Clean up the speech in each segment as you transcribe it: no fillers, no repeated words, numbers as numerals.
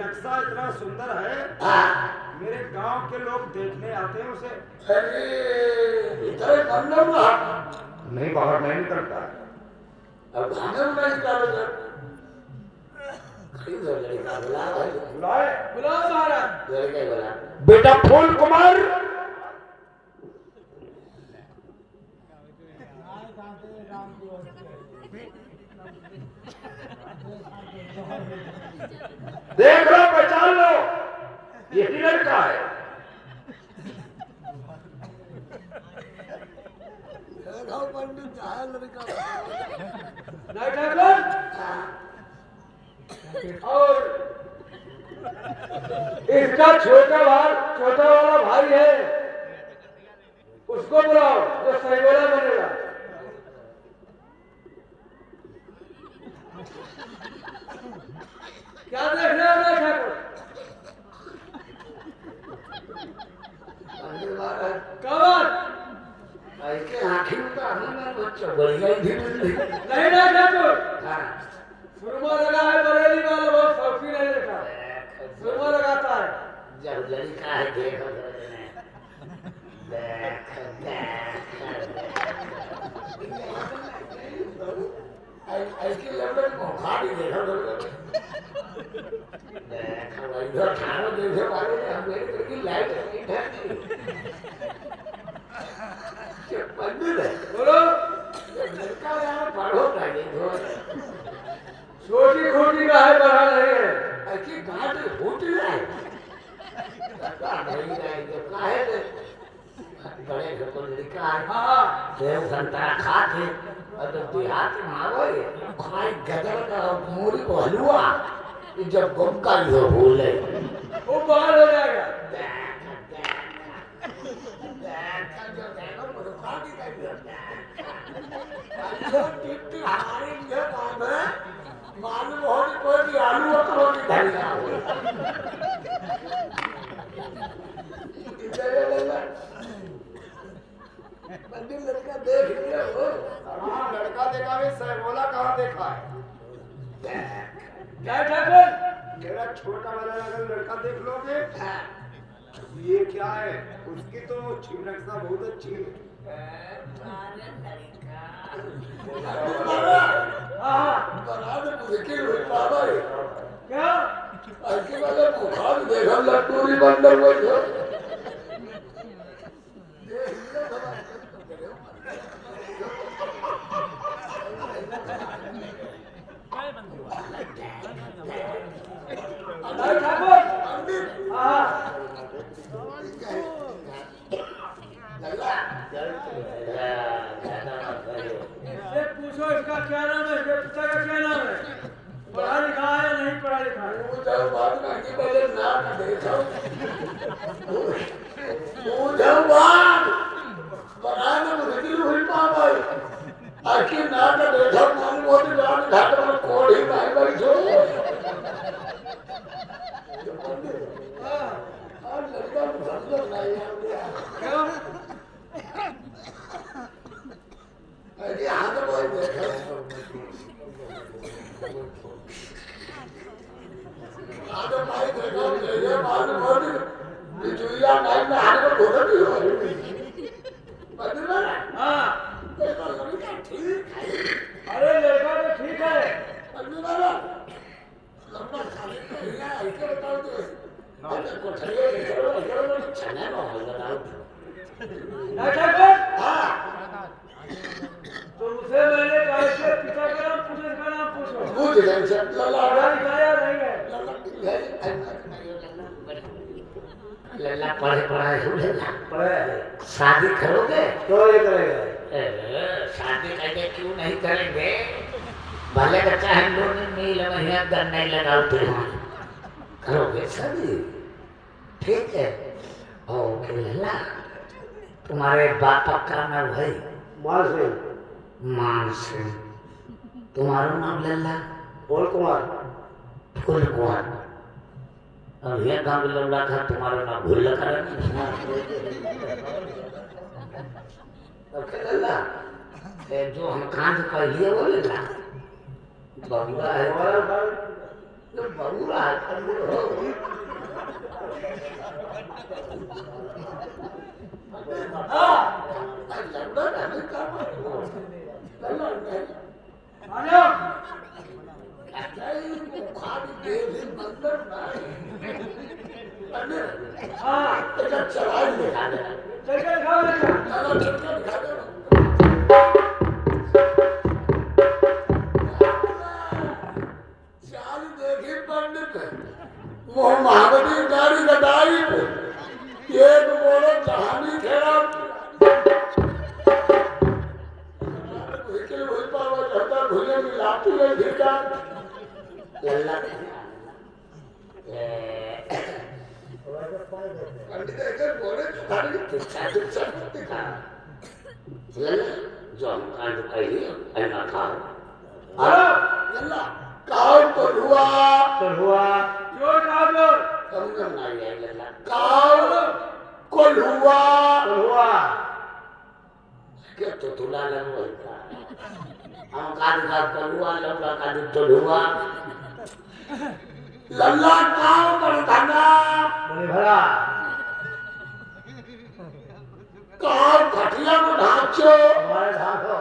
नक्शा इतना सुंदर है, मेरे गांव के लोग देखने आते हैं उसे। अरे इधर बंदर ना नहीं, बाहर नहीं निकलता। अब खाने में नहीं निकालो सर। इधर लड़का बुला भाई, बुलाओ महाराज। लड़के बुला। बेटा फूल कुमार, देख लो, पहचान लो, यही लड़का है। पंडित है लड़का। नहीं ठाकुर, और इसका छोटा वाला भाई है, उसको बुलाओ जो सहीवाला बनेगा। क्या देख रहे हो ठाकुर? ऐसे आँखें का हमें बच्चा बढ़िया ही नहीं ना ठाकुर, सुरमा लगा है बरेली वाला, बहुत शौकीन है देखा, सुरमा लगाता है। जब लड़का है देखो ऐसे लेवल को खाड़ी देखो इधर खाना देखे वाले हम मेरे की लाइट नहीं पंडित है बोलो, लड़का यार पढ़ो छोटी खोटी का है, बढ़ा नहीं है। ऐसी गांठ फूटी है नहीं है बड़े घर को लड़का है, देव संतरा खा के और देहात में आवे खाए गदर का मूरी को हलवा, जब गुम का जो भूले वो बाहर हो जाएगा। मालूम हो कोई आलू और धनिया मंदिर लड़का देख लिया हो। हाँ, लड़का देखा भी, सहीवाला कहाँ देखा है? क्या ठाकुर, मेरा छोटा वाला अगर लड़का देख लोगे, ये क्या है? उसकी तो नक्शा बहुत अच्छी है। क्या ऐसे वाले बुखार देखा लटूरी बंदर बैठो ठाकुर, इससे पूछो इसका क्या नाम है, इसके पिता का क्या नाम है, पढ़ा लिखा है या नहीं पढ़ा लिखा है? अरे लड़का तो ठीक है, तो उसे मैंने कहा इसके पिता का नाम पूछो, इसका नाम पूछो। पढ़ा लिखा या नहीं है? लल्ला पढ़े पढ़ाए पढ़े। शादी करोगे? क्यों ये करेगा? शादी करके क्यों नहीं करेंगे? भले का चाहे लोग नील महीना कर नहीं लगाते हो, करोगे शादी? ठीक है। ओ लल्ला, तुम्हारे बापा का नाम भाई मान सिंह, तुम्हारा नाम लल्ला? फूल कुमार। फूल कुमार। और ये गाँव लल्ला था, तुम्हारा नाम भूल कर लल्ला जो हम कांध कर लिए वो लल्ला बबुआ है, बबुआ है हाँ तो चढ़ाई दिखा दे चल खाओ चलो चल दिखा दे चाल देखी पंडित वो महावती गाड़ी लगाई एक बोलो कहानी खेला विकल हुई पावा जाता भूले मिलाती है भिका लल्ला पंडित ऐसे बोले गाड़ी तुच्छा दिखा लल्ला जो हम कांड कही ऐना खाओ लल्ला काउ तो हुआ जोर खाओ जोर समझ नहीं आई लल्ला काउ को हुआ के तो तुला लगो हम का कलुआ लौटा का तो हुआ लल्ला काउ पर धना बोले भला काउ खटिया को ढांचो हमारे ढाको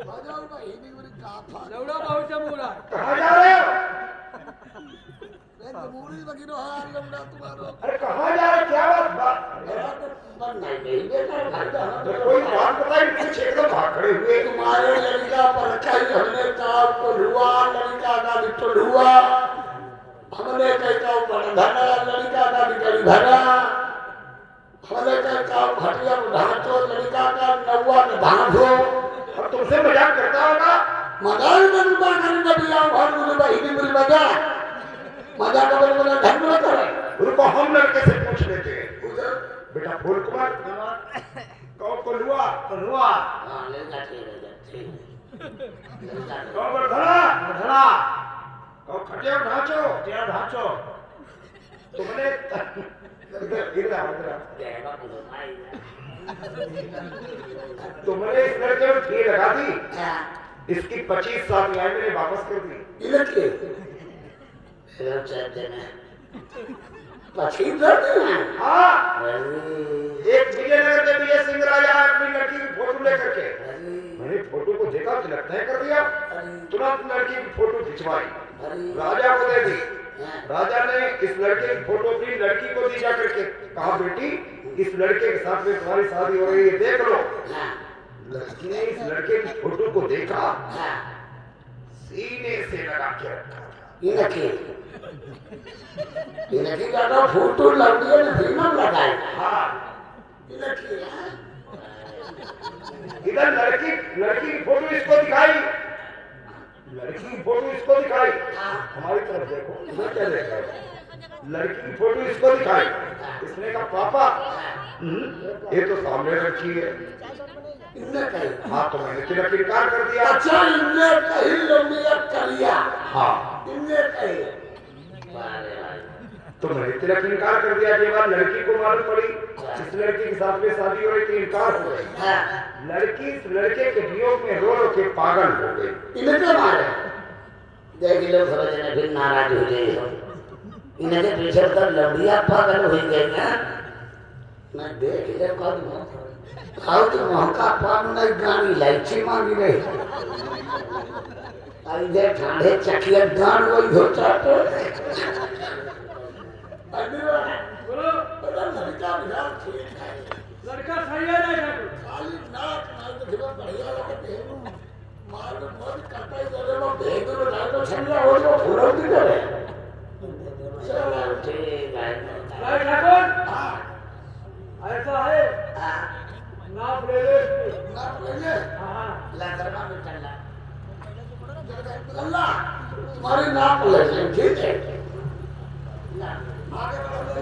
बाजार में हिंदी में काफा लौड़ा बहुत जमूरा कहाँ जा रहे हो? मैं जमूरी लगी रो हां लौड़ा तुम्हारो अरे कहाँ जा रहे हो? क्या बात? बन नहीं बेटा घर जाना तो कोई बात बताई कुछ एकदम भाग खड़े हुए। तुम्हारे लड़का पर कई हमने काम को हुआ लड़का का तो हुआ हमने कई काम पर धना लड़का का निकली धना हमने कई काम खटिया को ढांचो लड़का का नौवा में ढांचो और तुमसे मजाक करता होगा। मजाक में बात करने भी आओ घर में बहिनी मेरी मजाक में ढंग में करे उनको हम लड़के से पूछ लेते हैं। बेटा फूल कुमार कौन को हुआ? हां लड़का ठीक है कौन बरधड़ा कौन खटिया ढांचो तुमने इधर आओ तुमने इस लड़के में फी लगा दी इसकी 25 साल की आय मैंने वापस कर दी। इनके फिर चार देना 25 देना हाँ एक विजयनगर के बीए सिंह राजा अपनी लड़की की फोटो लेकर के मैंने फोटो को देखा तिलक तय कर दिया तुरंत लड़की की फोटो खिंचवाई राजा को दे दी। राजा ने इस लड़के की फोटो अपनी लड़की को दी जाकर के कहा बेटी इस लड़के के साथ में तुम्हारी शादी हो रही है देख लो। लड़की ने इस लड़के की फोटो को देखा सीने से लगा के रखा इनकी का फोटो लड़कियों ने फिल्म लगाई हाँ इधर लड़की की फोटो इसको दिखाई हमारी तरफ देखो मैं क्या देख रहा हूँ लड़की की फोटो इसको दिखाई इसने कहा पापा ये तो सामने रखी है हाँ तो मैंने तिलक इनकार कर दिया। अच्छा इनने कहीं लंबियत कर लिया हाँ इनने कहीं तो मैंने तिलक इनकार कर दिया। ये बात लड़की को मालूम पड़ी इस लड़की के साथ में शादी हो रही थी इनकार हो गई। लड़की इस लड़के के वियोग में रो रो के पागल हो गई। इनके मारे देख लो समझने फिर नाराज हो गए इनके पीछे तो लंबिया पागल हो गई ना मैं देख ले कद खाओ तो महका पान नहीं गानी लाइची मांगी रही आई दे ठाणे चकिया गान वही होता तो बोलो लड़का बिहार ठीक है लड़का सही है ना ठाकुर खाली नाक नाक देखो बढ़िया लगते हैं मार मत काटा करे वो भेदो डालो छल्ला हो जो फुलो भी करे चलो ठीक है भाई ठाकुर हां ऐसा है नाप ले ले हां हाँ लड़का में चला अल्लाह तुम्हारी नाप ले ठीक है आगे बढ़ो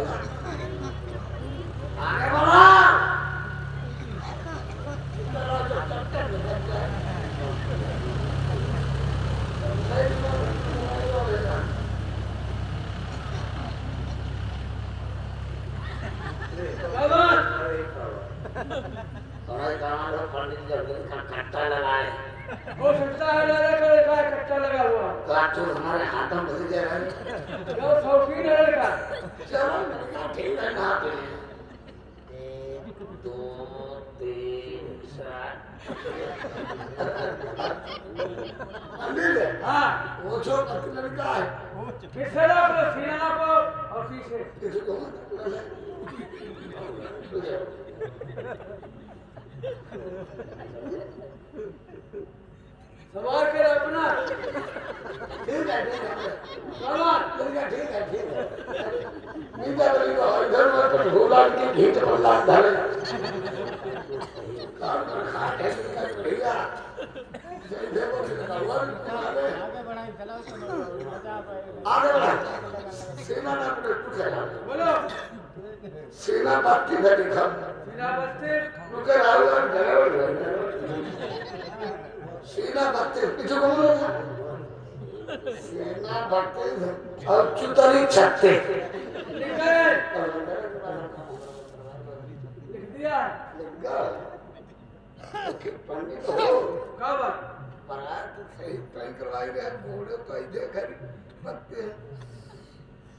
आगे बढ़ो पंडित जब खट्टा लगाए वो सुनता है लड़का का कच्चा लगा हुआ काटो हमारे हाथों में घुस गया जो शौकीन है लड़का चलो लड़का ठीक है ना 1 2 3 4 अनिल है हाँ वो जो लड़का है पीछे ना अपने सीना ना को और पीछे किसी को सवार कर अपना ठीक है सवार ठीक है नीचे बोलेगा इधर में तो भोला की भीत भोला धरे काम कर खा के निकल पड़ेगा देखो आगे बढ़ा सेना ने अपने पूछा बोलो सेना बाती है दिखा सीना बस्ते रुके राहुल ड्राइवर सेना बाती पीछे को बोलो सेना बाती अब चुतरी छत्ते लिख गए लिख दिया पंडित हो कब बारात सही तय करवाई रहे घोड़े तो इधर घर पत्ते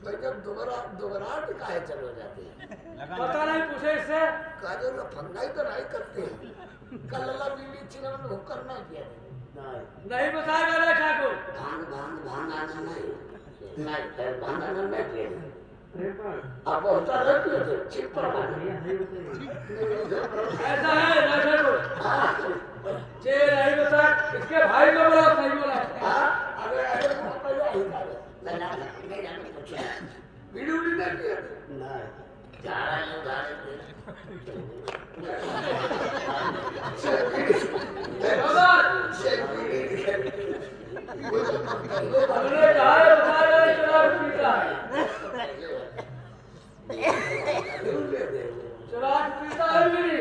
भाई जब दोबारा काहे चलो जाते पता नहीं पूछे इससे काजो का फंगाई तो नहीं करते कल्ला बीवी चिन्ह में करना किया नहीं बताएगा रे ठाकुर भांग आना नहीं भांग नहीं पिए अब होता रहती है चिप पर ऐसा है ना ठाकुर चे नहीं बता इसके भाई को बोला सही बोला अरे वीडियो नहीं किया जा रहे हैं जा रहे हमने कहा है बताएगा चुनाव पीता चुनाव पीता है मेरी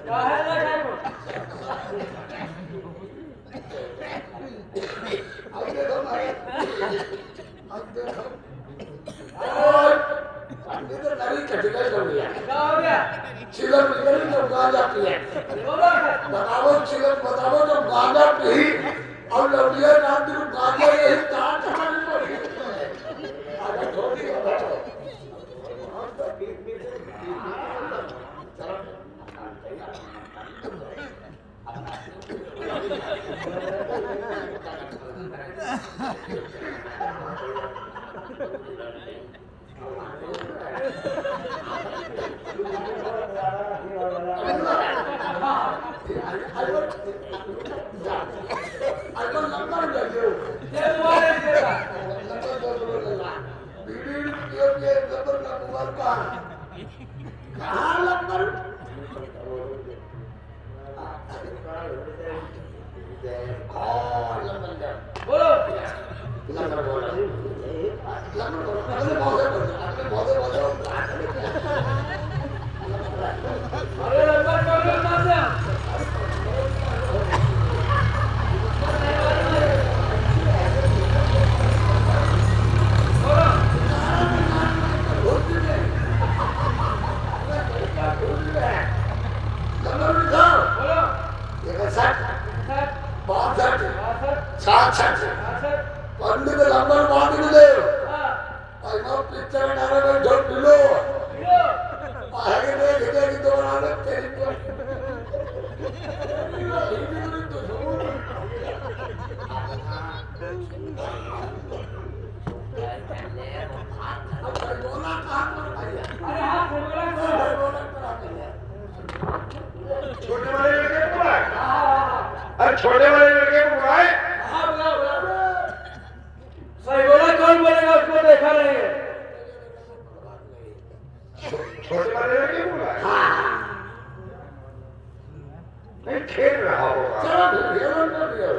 काहे ना ठाकुर क्या हो गया चिलम निकली तो गांजा पिए बताओ चिलम बताओ तो गांजा पी और लौटिया नाम दिन गांजा यही कहाँ कहाँ पड़ी आगे थोड़ी बताओ पंडित नंबर बांध दे आइनो पिक्चर डाले में ढोल पिलो आगे देख देख तो बनाने तेरी पर बोला कहां पर भैया अरे हाथ से बोला छोटे वाले लड़के को बुलाए अरे छोटे वाले लड़के को बुलाए